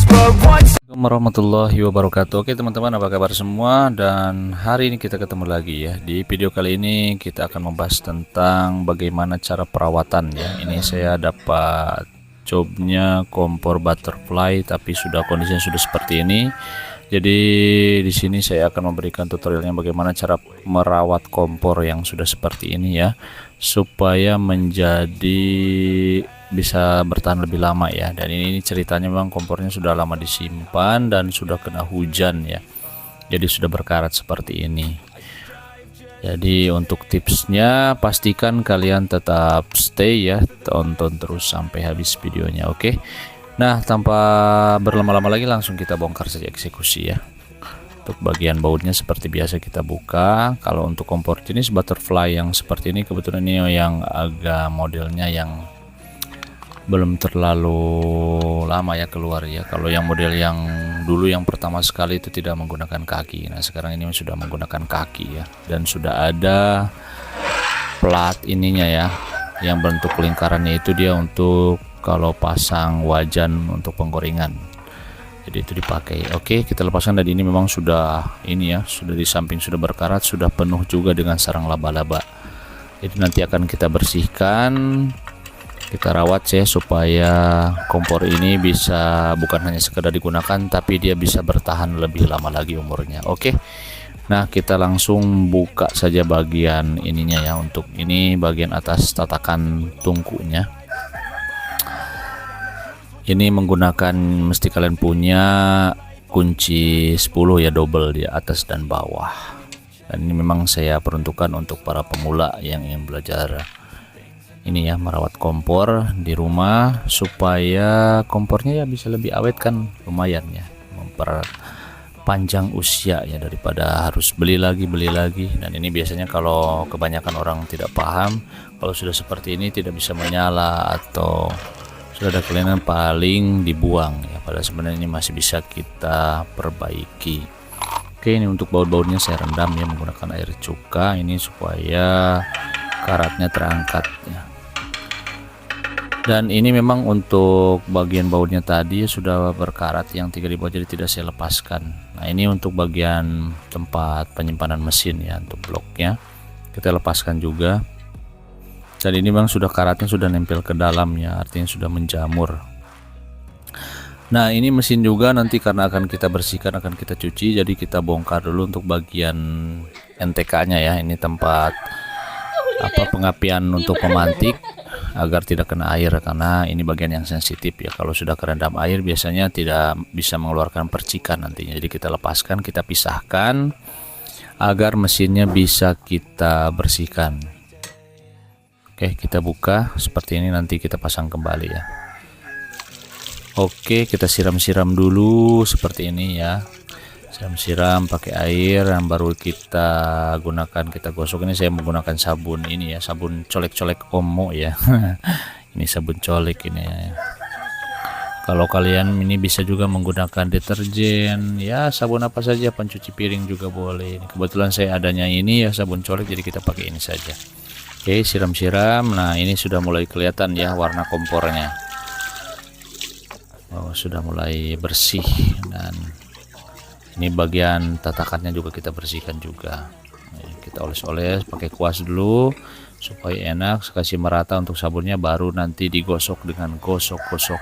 Assalamualaikum warahmatullahi wabarakatuh. Oke teman-teman, apa kabar semua? Dan hari ini kita ketemu lagi ya. Di video kali ini kita akan membahas tentang bagaimana cara perawatan ya. Ini saya dapat jobnya kompor butterfly, tapi kondisinya sudah seperti ini. Jadi di sini saya akan memberikan tutorialnya bagaimana cara merawat kompor yang sudah seperti ini ya, supaya menjadi bisa bertahan lebih lama ya. Dan ini ceritanya memang kompornya sudah lama disimpan dan sudah kena hujan ya, jadi sudah berkarat seperti ini. Jadi untuk tipsnya, pastikan kalian tetap stay ya, tonton terus sampai habis videonya. Oke, nah tanpa berlama-lama lagi langsung kita bongkar saja eksekusi ya. Untuk bagian bautnya seperti biasa kita buka. Kalau untuk kompor jenis butterfly yang seperti ini, kebetulan ini yang agak modelnya yang belum terlalu lama ya keluar ya. Kalau yang model yang dulu yang pertama sekali itu tidak menggunakan kaki. Nah sekarang ini sudah menggunakan kaki ya, dan sudah ada plat ininya ya, yang bentuk lingkarannya itu dia untuk kalau pasang wajan untuk penggorengan, jadi itu dipakai. Oke, kita lepaskan. Dan ini memang sudah ini ya, sudah di samping sudah berkarat, sudah penuh juga dengan sarang laba-laba. Jadi nanti akan kita bersihkan, kita rawat ya, supaya kompor ini bisa bukan hanya sekedar digunakan, tapi dia bisa bertahan lebih lama lagi umurnya. Oke, nah kita langsung buka saja bagian ininya ya. Untuk ini bagian atas tatakan tungkunya, ini menggunakan, mesti kalian punya kunci 10 ya, double di atas dan bawah. Dan ini memang saya peruntukkan untuk para pemula yang ingin belajar ini ya, merawat kompor di rumah supaya kompornya ya bisa lebih awet kan, lumayan ya, memperpanjang usia ya, daripada harus beli lagi. Dan ini biasanya kalau kebanyakan orang tidak paham, kalau sudah seperti ini tidak bisa menyala atau sudah ada kelainan paling dibuang ya, padahal sebenarnya ini masih bisa kita perbaiki. Oke, ini untuk baut-bautnya saya rendam ya menggunakan air cuka ini supaya karatnya terangkat ya. Dan ini memang untuk bagian bautnya tadi sudah berkarat yang 3 di bawah, jadi tidak saya lepaskan. Nah ini untuk bagian tempat penyimpanan mesin ya, untuk bloknya kita lepaskan juga. Dan ini memang sudah karatnya sudah nempel ke dalam ya, artinya sudah menjamur. Nah ini mesin juga nanti karena akan kita bersihkan, akan kita cuci, jadi kita bongkar dulu untuk bagian NTK nya ya. Ini tempat pengapian untuk pemantik agar tidak kena air, karena ini bagian yang sensitif ya. Kalau sudah kerendam air biasanya tidak bisa mengeluarkan percikan nantinya. Jadi kita lepaskan, kita pisahkan agar mesinnya bisa kita bersihkan. Oke, kita buka seperti ini, nanti kita pasang kembali ya. Oke, kita siram-siram dulu seperti ini ya. Siram pakai air yang baru kita gunakan, kita gosok. Ini saya menggunakan sabun ini ya, sabun colek-colek Omo ya. Ini sabun colek ini ya. Kalau kalian ini bisa juga menggunakan deterjen ya, sabun apa saja, pencuci piring juga boleh. Ini kebetulan saya adanya ini ya, sabun colek, jadi kita pakai ini saja. Oke, siram-siram. Nah ini sudah mulai kelihatan ya warna kompornya. Oh, sudah mulai bersih. Dan ini bagian tatakannya juga kita bersihkan juga. Kita oles-oles pakai kuas dulu supaya enak, kasih merata untuk sabunnya, baru nanti digosok dengan gosok-gosok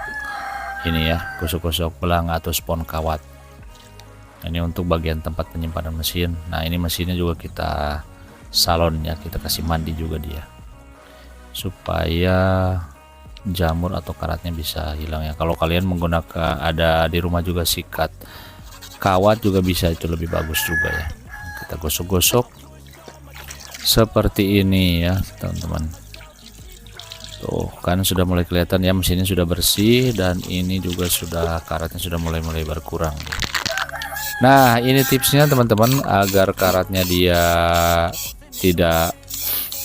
ini ya, gosok-gosok belang atau spon kawat. Ini untuk bagian tempat penyimpanan mesin. Nah ini mesinnya juga kita salon ya, kita kasih mandi juga dia supaya jamur atau karatnya bisa hilang ya. Kalau kalian menggunakan ada di rumah juga sikat kawat juga bisa, itu lebih bagus juga ya. Kita gosok-gosok seperti ini ya teman-teman. Tuh kan sudah mulai kelihatan ya, mesinnya sudah bersih, dan ini juga sudah karatnya sudah mulai berkurang. Nah ini tipsnya teman-teman, agar karatnya dia tidak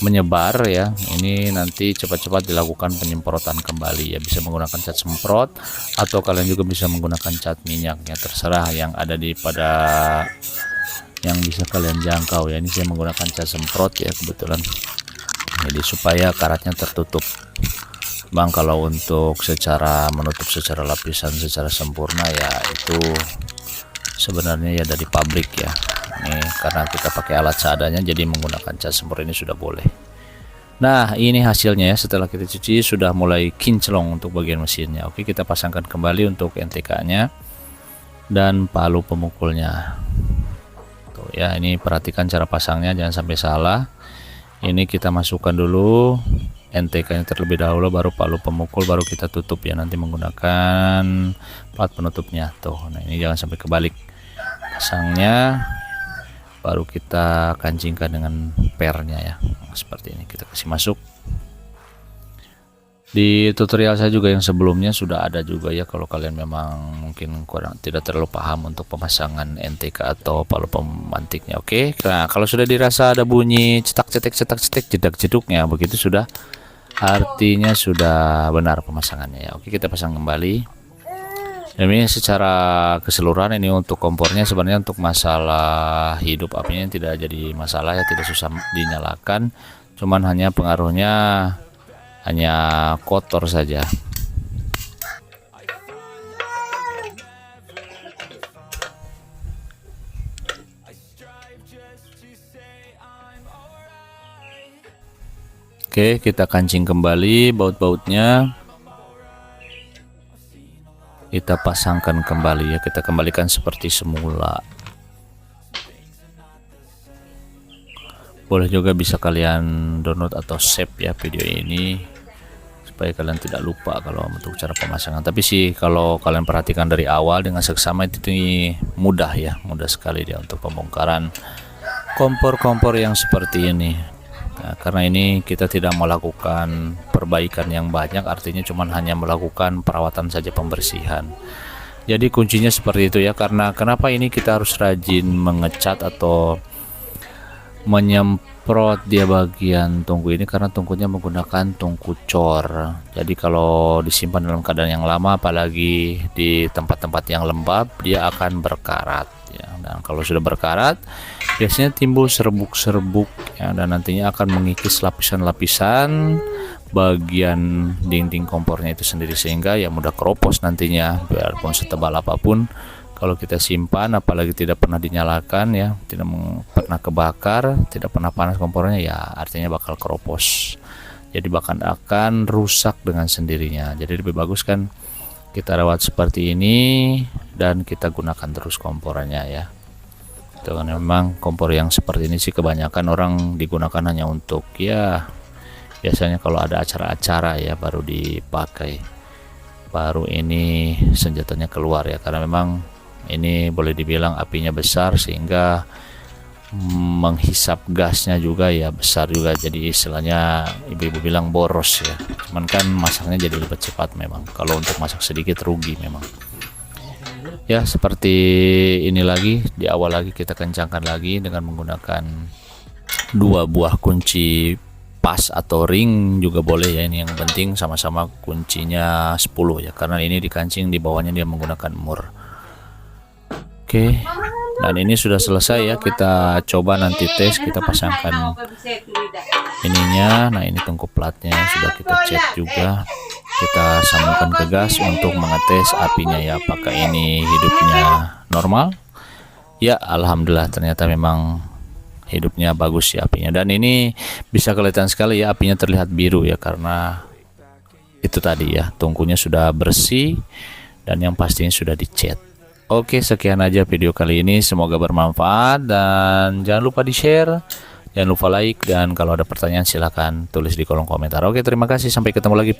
menyebar ya. Ini nanti cepat-cepat dilakukan penyemprotan kembali ya, bisa menggunakan cat semprot atau kalian juga bisa menggunakan cat minyak ya, terserah yang ada di pada yang bisa kalian jangkau ya. Ini saya menggunakan cat semprot ya kebetulan, jadi supaya karatnya tertutup. Bang, kalau untuk secara menutup secara lapisan secara sempurna ya itu sebenarnya ya dari pabrik ya. Ini karena kita pakai alat seadanya jadi menggunakan cat sempur ini sudah boleh. Nah, ini hasilnya ya, setelah kita cuci sudah mulai kinclong untuk bagian mesinnya. Oke, kita pasangkan kembali untuk NTK-nya dan palu pemukulnya. Tuh ya, ini perhatikan cara pasangnya, jangan sampai salah. Ini kita masukkan dulu NTK-nya terlebih dahulu, baru palu pemukul, baru kita tutup ya nanti menggunakan plat penutupnya. Tuh, nah ini jangan sampai kebalik. Pasangnya baru kita kancingkan dengan pernya ya. Nah, seperti ini kita kasih masuk. Di tutorial saya juga yang sebelumnya sudah ada juga ya, kalau kalian memang mungkin kurang tidak terlalu paham untuk pemasangan NTK atau palu pemantiknya. Oke, nah kalau sudah dirasa ada bunyi cetak cetek jedak jeduknya begitu sudah artinya sudah benar pemasangannya ya. Oke, kita pasang kembali. Dan ini secara keseluruhan ini untuk kompornya sebenarnya untuk masalah hidup apinya tidak jadi masalah ya, tidak susah dinyalakan, cuman hanya pengaruhnya hanya kotor saja. Oke, kita kancing kembali baut-bautnya, kita pasangkan kembali ya, kita kembalikan seperti semula. Boleh juga bisa kalian download atau save ya video ini supaya kalian tidak lupa kalau untuk cara pemasangan. Tapi sih kalau kalian perhatikan dari awal dengan seksama itu mudah ya, mudah sekali dia untuk pembongkaran kompor-kompor yang seperti ini. Nah, karena ini kita tidak melakukan perbaikan yang banyak, artinya cuman hanya melakukan perawatan saja, pembersihan. Jadi kuncinya seperti itu ya. Karena kenapa ini kita harus rajin mengecat atau menyemprot dia bagian tungku ini, karena tungkunya menggunakan tungku cor. Jadi kalau disimpan dalam keadaan yang lama, apalagi di tempat-tempat yang lembab, dia akan berkarat ya. Dan kalau sudah berkarat biasanya timbul serbuk-serbuk ya, dan nantinya akan mengikis lapisan-lapisan bagian dinding kompornya itu sendiri, sehingga ya mudah keropos nantinya. Biarpun setebal apapun, kalau kita simpan apalagi tidak pernah dinyalakan ya, tidak pernah kebakar, tidak pernah panas kompornya ya, artinya bakal keropos. Jadi bahkan akan rusak dengan sendirinya. Jadi lebih bagus kan kita rawat seperti ini dan kita gunakan terus kompornya ya. Itu kan memang kompor yang seperti ini sih kebanyakan orang digunakan hanya untuk ya biasanya kalau ada acara-acara ya baru dipakai. Baru ini senjatanya keluar ya, karena memang ini boleh dibilang apinya besar sehingga menghisap gasnya juga ya besar juga, jadi istilahnya ibu-ibu bilang boros ya. Cuman kan masaknya jadi lebih cepat memang, kalau untuk masak sedikit rugi memang ya. Seperti ini lagi di awal lagi kita kencangkan lagi dengan menggunakan 2 buah kunci pas atau ring juga boleh ya. Ini yang penting sama-sama kuncinya 10 ya, karena ini dikancing di bawahnya dia menggunakan mur. Oke, dan ini sudah selesai ya, kita coba nanti tes, kita pasangkan ininya. Nah ini tungku platnya sudah kita cek juga, kita sambungkan ke gas untuk mengetes apinya ya, apakah ini hidupnya normal ya. Alhamdulillah ternyata memang hidupnya bagus ya apinya, dan ini bisa kelihatan sekali ya apinya terlihat biru ya, karena itu tadi ya tungkunya sudah bersih dan yang pastinya sudah dicat. Oke, sekian aja video kali ini, semoga bermanfaat dan jangan lupa di share, jangan lupa like, dan kalau ada pertanyaan silahkan tulis di kolom komentar. Oke, terima kasih, sampai ketemu lagi.